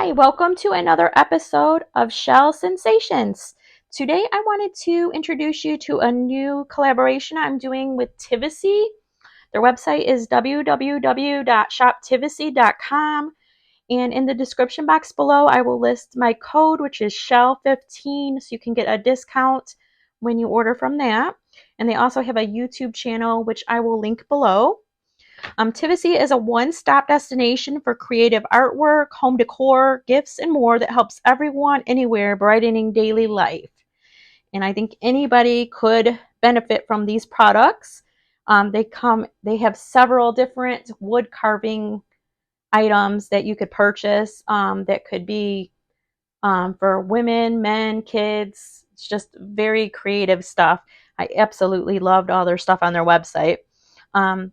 Hi, welcome to another episode of Shell Sensations. Today I wanted to introduce you to a new collaboration I'm doing with Tivisiy. Their website is www.shoptivisiy.com, and in the description box below I will list my code, which is Shell15, so you can get a discount when you order from that. And they also have a YouTube channel, which I will link below. Tivisiy is a one-stop destination for creative artwork, home decor, gifts, and more that helps everyone anywhere brightening daily life. And I think anybody could benefit from these products. They have several different wood carving items that you could purchase that could be for women, men, kids. It's just very creative stuff. I absolutely loved all their stuff on their website.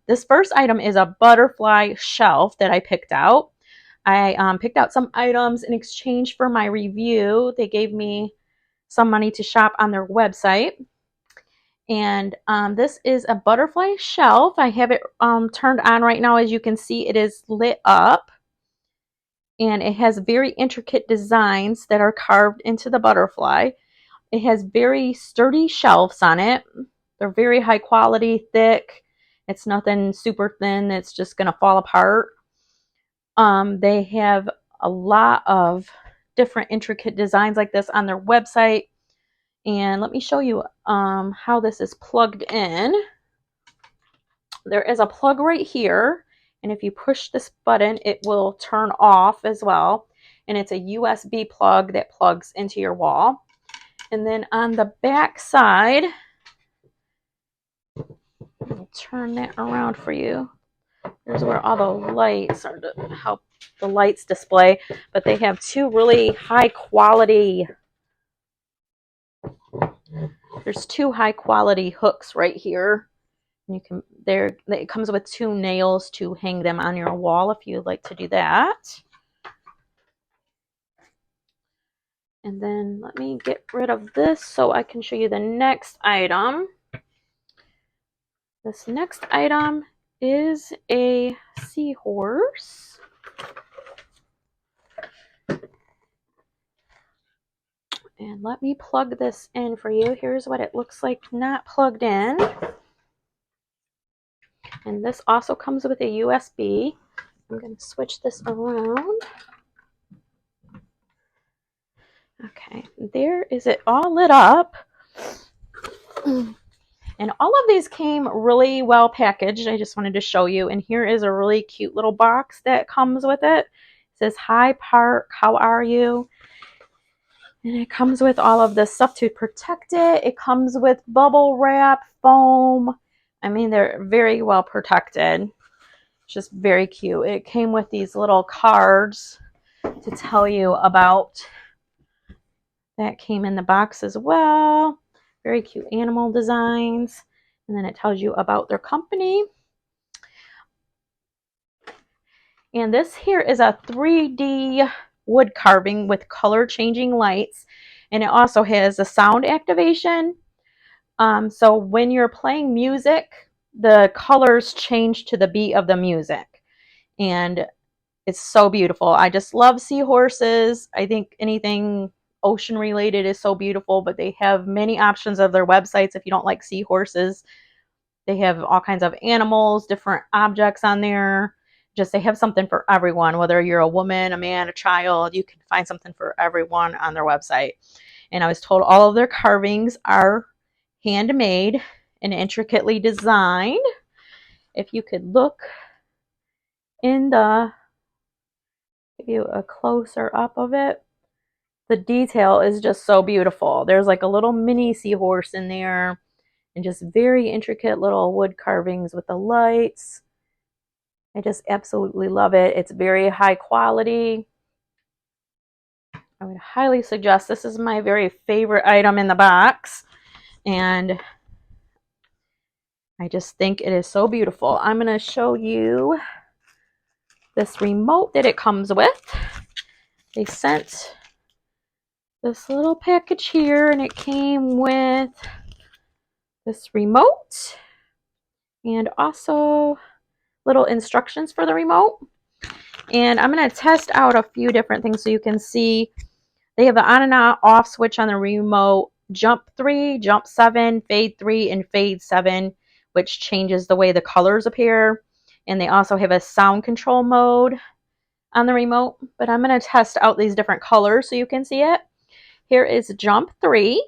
This first item is a butterfly shelf that I picked out. I picked out some items in exchange for my review. They gave me some money to shop on their website. And this is a butterfly shelf. I have it turned on right now. As you can see, it is lit up. And it has very intricate designs that are carved into the butterfly. It has very sturdy shelves on it. They're very high quality, thick. It's nothing super thin that's just going to fall apart. They have a lot of different intricate designs like this on their website. And let me show you how this is plugged in. There is a plug right here. And if you push this button, it will turn off as well. And it's a USB plug that plugs into your wall. And then on the back side, I'll turn that around for you. Here's where all the lights are to help the lights display. But they have two really high quality, there's two high quality hooks right here. You can, it comes with two nails to hang them on your wall if you'd like to do that. And then let me get rid of this so I can show you the next item. This next item is a seahorse. And let me plug this in for you. Here's what it looks like not plugged in. And this also comes with a USB. I'm going to switch this around. Okay, there is it all lit up. And all of these came really well packaged. I just wanted to show you. And here is a really cute little box that comes with it. It says, "Hi Park, how are you?" And it comes with all of this stuff to protect it. It comes with bubble wrap, foam. I mean, they're very well protected. It's just very cute. It came with these little cards to tell you about. That came in the box as well. Very cute animal designs. And then it tells you about their company. And this here is a 3D wood carving with color changing lights. And it also has a sound activation. So when you're playing music, the colors change to the beat of the music. And it's so beautiful. I just love seahorses. I think anything ocean related is so beautiful, but they have many options of their websites. If you don't like seahorses, they have all kinds of animals, different objects on there. Just they have something for everyone, whether you're a woman, a man, a child, you can find something for everyone on their website. And I was told all of their carvings are handmade and intricately designed. If you could look in the, give you a closer up of it, the detail is just so beautiful. There's like a little mini seahorse in there and just very intricate little wood carvings with the lights. I just absolutely love it. It's very high quality. I would highly suggest. This is my very favorite item in the box. And I just think it is so beautiful. I'm going to show you this remote that it comes with. They sent this little package here, and it came with this remote and also little instructions for the remote. And I'm going to test out a few different things so you can see. They have the on and off switch on the remote, jump 3, jump 7, fade 3, and fade 7, which changes the way the colors appear. And they also have a sound control mode on the remote. But I'm going to test out these different colors so you can see it. Here is jump 3.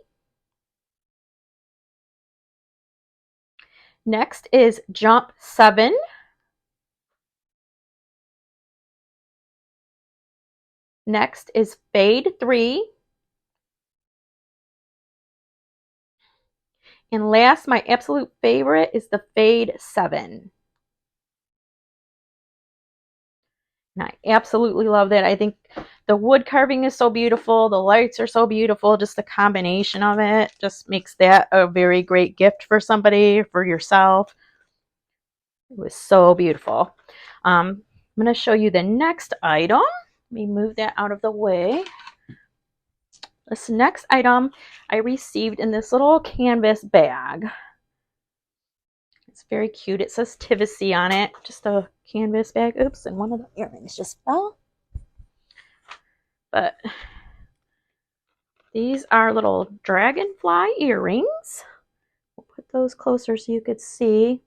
Next is jump 7. Next is fade 3. And last, my absolute favorite is the fade 7. And I absolutely love that. I think the wood carving is so beautiful. The lights are so beautiful. Just the combination of it just makes that a very great gift for somebody, for yourself. It was so beautiful. I'm going to show you the next item. Let me move that out of the way. This next item I received in this little canvas bag. It's very cute. It says Tivisiy on it. Just a canvas bag. Oops, and one of the earrings just fell. But these are little dragonfly earrings. We'll put those closer so you could see.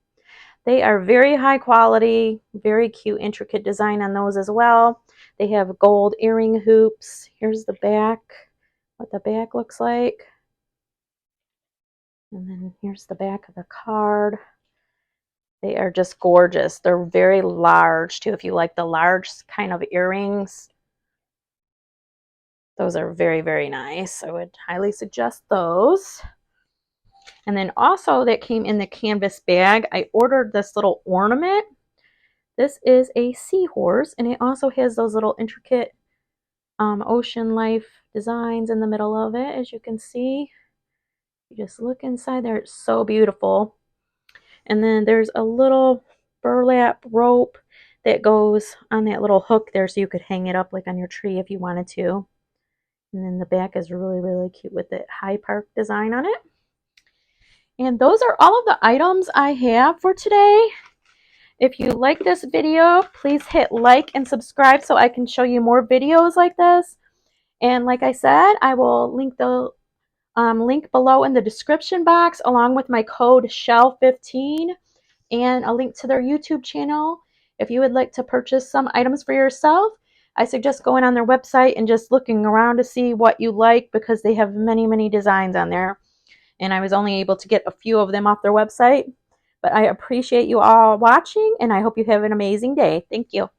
They are very high quality, very cute, intricate design on those as well. They have gold earring hoops. Here's the back, what the back looks like. And then here's the back of the card. They are just gorgeous. They're very large too. If you like the large kind of earrings, those are very, very nice. I would highly suggest those. And then also that came in the canvas bag, I ordered this little ornament. This is a seahorse, and it also has those little intricate ocean life designs in the middle of it, as you can see. You just look inside there, it's so beautiful. And then there's a little burlap rope that goes on that little hook there so you could hang it up like on your tree if you wanted to. And then the back is really, really cute with the high park design on it. And those are all of the items I have for today. If you like this video, please hit like and subscribe so I can show you more videos like this. And like I said, I will link the link below in the description box along with my code SHELL15 and a link to their YouTube channel. If you would like to purchase some items for yourself, I suggest going on their website and just looking around to see what you like because they have many, many designs on there. And I was only able to get a few of them off their website. But I appreciate you all watching, and I hope you have an amazing day. Thank you.